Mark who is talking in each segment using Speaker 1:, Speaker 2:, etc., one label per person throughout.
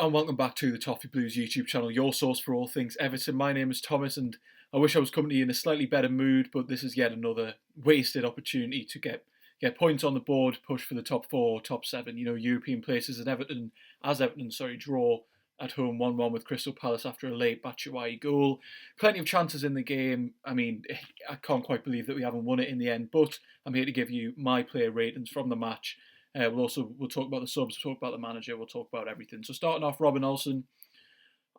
Speaker 1: And welcome back to the Toffee Blues YouTube channel, your source for all things Everton. My name is Thomas, and I wish I was coming to you in a slightly better mood, but this is yet another wasted opportunity to get points on the board, push for the top four, top seven, European places. And Everton draw at home 1-1 with Crystal Palace after a late Batshuayi goal. Plenty of chances in the game. I mean, I can't quite believe that we haven't won it in the end, but I'm here to give you my player ratings from the match. We'll talk about the subs, we'll talk about the manager, we'll talk about everything. So starting off, Olsen.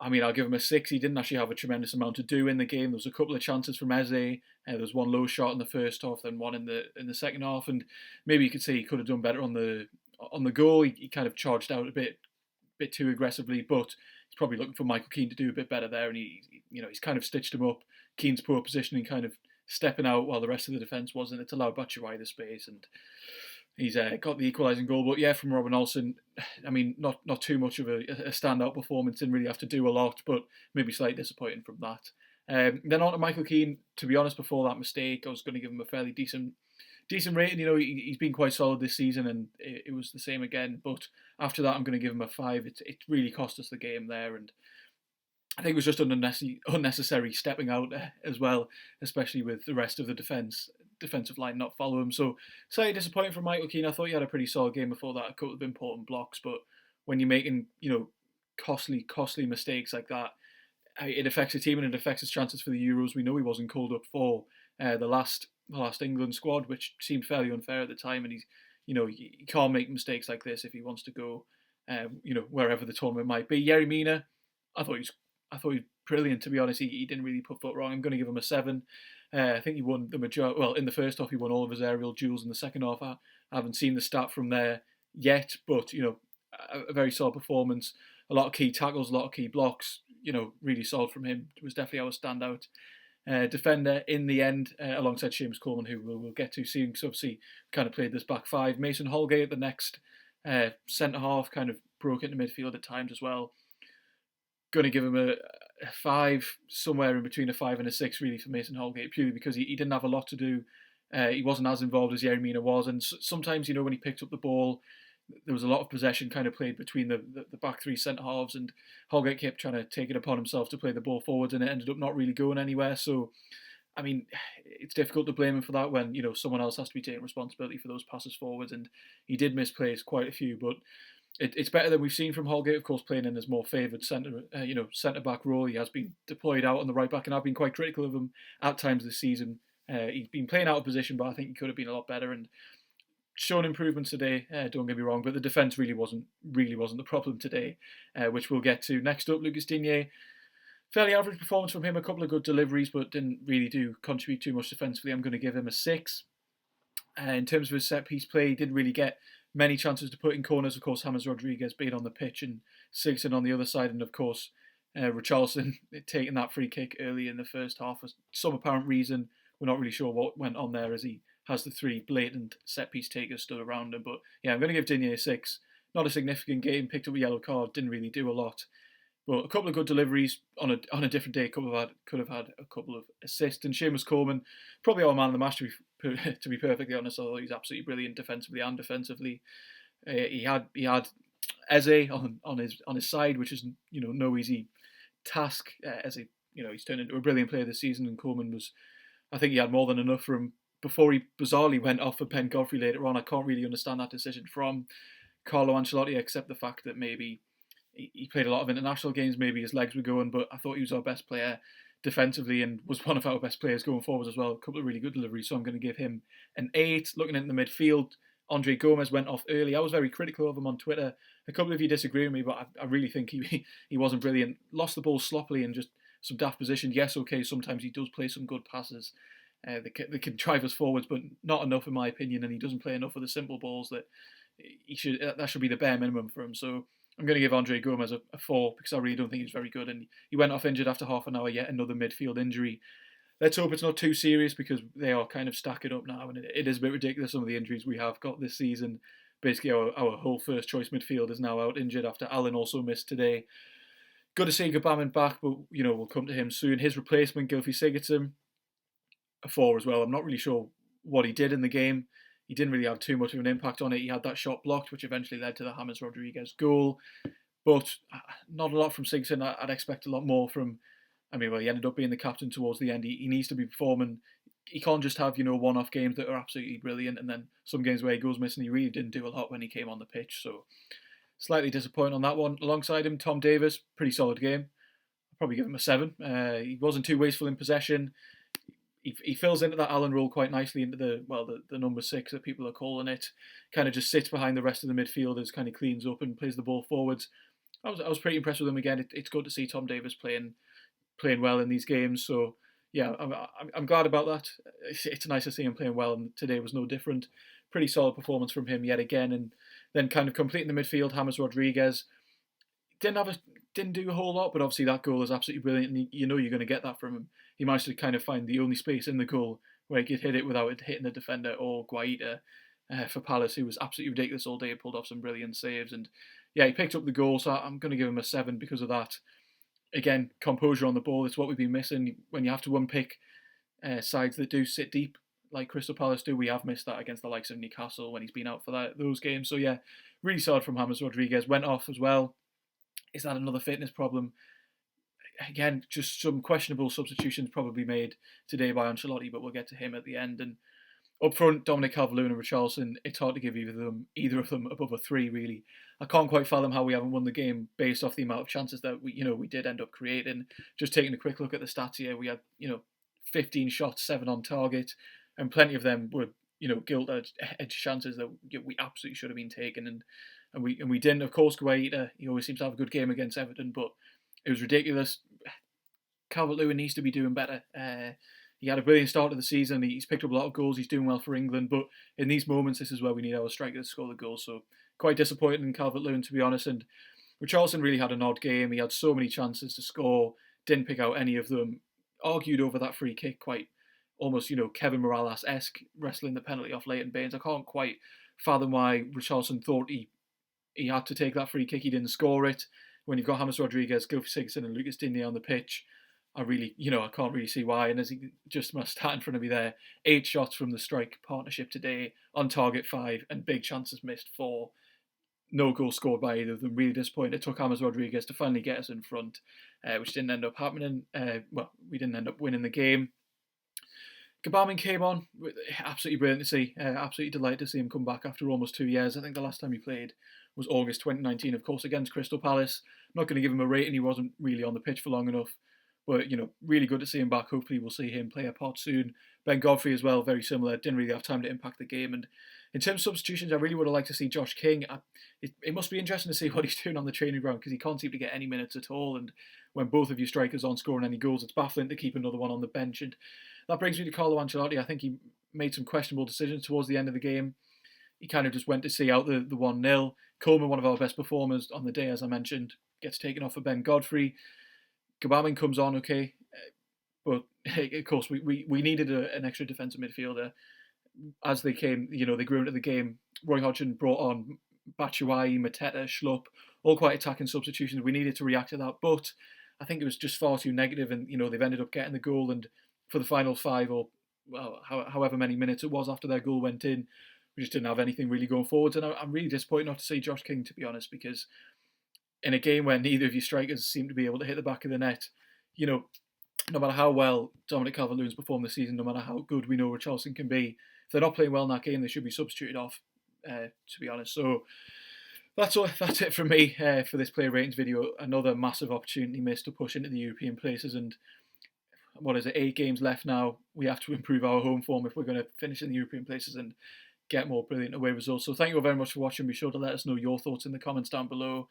Speaker 1: I mean, I'll give him a 6. He didn't actually have a tremendous amount to do in the game. There was a couple of chances from Eze. There was one low shot in the first half, then one in the second half, and maybe you could say he could have done better on the goal. He kind of charged out a bit too aggressively, but he's probably looking for Michael Keane to do a bit better there, and he's kind of stitched him up. Keane's poor positioning, kind of stepping out while the rest of the defence wasn't. It's allowed Batshuayi the space, and he's got the equalising goal. But yeah, from Olsen, I mean, not too much of a standout performance. Didn't really have to do a lot, but maybe slightly disappointing from that. Then on to Michael Keane. To be honest, before that mistake, I was going to give him a fairly decent rating. He's been quite solid this season, and it was the same again. But after that, I'm going to give him a 5. It really cost us the game there, and I think it was just unnecessary stepping out as well, especially with the rest of the defensive line not follow him. So slightly disappointing from Michael Keane. I thought he had a pretty solid game before that, a couple of important blocks, but when you're making costly mistakes like that, it affects the team and it affects his chances for the Euros. We know he wasn't called up for the last England squad, which seemed fairly unfair at the time, and he can't make mistakes like this if he wants to go wherever the tournament might be. Yerry Mina, I thought he was brilliant, to be honest. He didn't really put foot wrong. I'm going to give him a 7. I think he won the majority. Well, in the first half, he won all of his aerial duels. In the second half, I haven't seen the stat from there yet, but a very solid performance. A lot of key tackles, a lot of key blocks. Really solid from him. It was definitely our standout defender in the end, alongside Seamus Coleman, who we'll get to soon. So obviously, kind of played this back five. Mason Holger at the next centre half, kind of broke into midfield at times as well. Going to give him a 5, somewhere in between a 5 and a 6, really, for Mason Holgate, purely because he didn't have a lot to do. He wasn't as involved as Yerry Mina was, and sometimes, when he picked up the ball, there was a lot of possession kind of played between the back three centre halves, and Holgate kept trying to take it upon himself to play the ball forwards, and it ended up not really going anywhere. So, I mean, it's difficult to blame him for that when someone else has to be taking responsibility for those passes forwards, and he did misplace quite a few, but it's better than we've seen from Holgate, of course, playing in his more favoured centre back role. He has been deployed out on the right back, and I've been quite critical of him at times this season. He's been playing out of position, but I think he could have been a lot better and shown improvements today. Don't get me wrong, but the defence really wasn't the problem today, which we'll get to next up. Lucas Dinier, fairly average performance from him. A couple of good deliveries, but didn't really contribute too much defensively. I'm going to give him a 6. In terms of his set piece play, he didn't really get many chances to put in corners. Of course, James Rodriguez being on the pitch and Sigurdsson on the other side, and of course Richarlison taking that free kick early in the first half for some apparent reason. We're not really sure what went on there, as he has the 3 blatant set piece takers stood around him. But yeah, I'm going to give Dinier a 6. Not a significant game. Picked up a yellow card. Didn't really do a lot. But a couple of good deliveries on a different day. Could have had a couple of assists. And Seamus Coleman, probably our man of the match, to be perfectly honest. Although he's absolutely brilliant defensively and defensively. He had Eze on his side, which is no easy task. Eze, he's turned into a brilliant player this season, and Coleman was, I think he had more than enough for him before he bizarrely went off for Godfrey later on. I can't really understand that decision from Carlo Ancelotti, except the fact that maybe he played a lot of international games, maybe his legs were going, but I thought he was our best player defensively and was one of our best players going forwards as well. A couple of really good deliveries, so I'm going to give him an 8. Looking at the midfield, Andre Gomez went off early. I was very critical of him on Twitter. A couple of you disagree with me, but I really think he wasn't brilliant. Lost the ball sloppily and just some daft position. Yes, okay, sometimes he does play some good passes. They can drive us forwards, but not enough in my opinion, and he doesn't play enough of the simple balls that that should be the bare minimum for him. So I'm going to give Andre Gomez a 4 because I really don't think he's very good, and he went off injured after half an hour, yet another midfield injury. Let's hope it's not too serious because they are kind of stacking up now, and it is a bit ridiculous, some of the injuries we have got this season. Basically, our whole first choice midfield is now out injured after Allen also missed today. Good to see Gbamin back, but we'll come to him soon. His replacement, Gylfi Sigurdsson, a 4 as well. I'm not really sure what he did in the game. He didn't really have too much of an impact on it. He had that shot blocked, which eventually led to the James Rodriguez goal. but not a lot from Sigurdsson. I'd expect a lot more from. I mean, well, he ended up being the captain towards the end. He needs to be performing. He can't just have one-off games that are absolutely brilliant, and then some games where he goes missing. He really didn't do a lot when he came on the pitch, so slightly disappointing on that one. Alongside him, Tom Davies, pretty solid game. I'll probably give him a 7. He wasn't too wasteful in possession. He fills into that Allen role quite nicely, into the number 6 that people are calling it. Kind of just sits behind the rest of the midfielders, kind of cleans up and plays the ball forwards. I was pretty impressed with him again. It's good to see Tom Davies playing well in these games. So yeah, I'm glad about that. It's nice to see him playing well, and today was no different. Pretty solid performance from him yet again, and then kind of completing the midfield. James Rodriguez didn't do a whole lot, but obviously that goal is absolutely brilliant, and you know you're going to get that from him. He managed to kind of find the only space in the goal where he could hit it without it hitting the defender or Guaita for Palace, who was absolutely ridiculous all day. He pulled off some brilliant saves, and yeah, he picked up the goal, so I'm going to give him a 7 because of that. Again, composure on the ball, it's what we've been missing when you have to unpick sides that do sit deep, like Crystal Palace do. We have missed that against the likes of Newcastle when he's been out for those games. So yeah, really solid from James Rodriguez. Went off as well. Is that another fitness problem? Again, just some questionable substitutions probably made today by Ancelotti, but we'll get to him at the end. And up front, Dominic Calvert-Lewin and Richarlison, it's hard to give either of them above a 3, really. I can't quite fathom how we haven't won the game based off the amount of chances that we did end up creating. Just taking a quick look at the stats here, we had 15 shots, 7 on target, and plenty of them were gilt-edged chances that we absolutely should have been taken, and we didn't. Of course, Guaita, he always seems to have a good game against Everton, but it was ridiculous. Calvert-Lewin needs to be doing better. He had a brilliant start to the season. He's picked up a lot of goals. He's doing well for England. But in these moments, this is where we need our strikers to score the goals. So quite disappointed in Calvert-Lewin, to be honest. And Richarlison really had an odd game. He had so many chances to score. Didn't pick out any of them. Argued over that free kick quite almost, Kevin Morales-esque, wrestling the penalty off Leighton Baines. I can't quite fathom why Richarlison thought he had to take that free kick. He didn't score it. When you've got James Rodriguez, Godfrey Sigurdsson and Lucas Dinier on the pitch, I can't really see why. And as he just must start in front of me there, 8 shots from the strike partnership today, on target 5, and big chances missed 4. No goal scored by either of them. Really disappointed. It took James Rodriguez to finally get us in front, which didn't end up happening. We didn't end up winning the game. Gbamin came on, absolutely brilliant to see. Absolutely delighted to see him come back after almost 2 years. I think the last time he played was August 2019, of course, against Crystal Palace. I'm not going to give him a rating. He wasn't really on the pitch for long enough. But, really good to see him back. Hopefully we'll see him play a part soon. Ben Godfrey as well, very similar. Didn't really have time to impact the game. And in terms of substitutions, I really would have liked to see Josh King. It must be interesting to see what he's doing on the training ground, because he can't seem to get any minutes at all. And when both of you strikers aren't scoring any goals, it's baffling to keep another one on the bench. And that brings me to Carlo Ancelotti. I think he made some questionable decisions towards the end of the game. He kind of just went to see out the 1-0. Coleman, one of our best performers on the day, as I mentioned, gets taken off for Ben Godfrey. Gbamin comes on, okay, but of course we needed an extra defensive midfielder. As they came, they grew into the game. Roy Hodgson brought on Batshuayi, Mateta, Schlupp, all quite attacking substitutions. We needed to react to that, but I think it was just far too negative, and they've ended up getting the goal. And for the final 5 or however many minutes it was after their goal went in, we just didn't have anything really going forwards. And I'm really disappointed not to see Josh King, to be honest, because in a game where neither of you strikers seem to be able to hit the back of the net, no matter how well Dominic Calvert-Lewin's performed this season, no matter how good we know Richarlison can be, if they're not playing well in that game, they should be substituted off, to be honest. So that's it from me for this player ratings video. Another massive opportunity missed to push into the European places, and 8 games left now. We have to improve our home form if we're going to finish in the European places and get more brilliant away results. So thank you all very much for watching. Be sure to let us know your thoughts in the comments down below.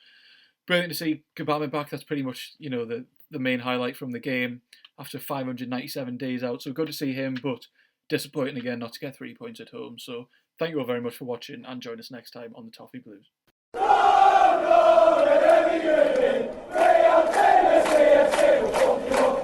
Speaker 1: Brilliant to see Gbamin back. That's pretty much, the main highlight from the game after 597 days out. So good to see him, but disappointing again not to get 3 points at home. So thank you all very much for watching, and join us next time on the Toffee Blues. No, no,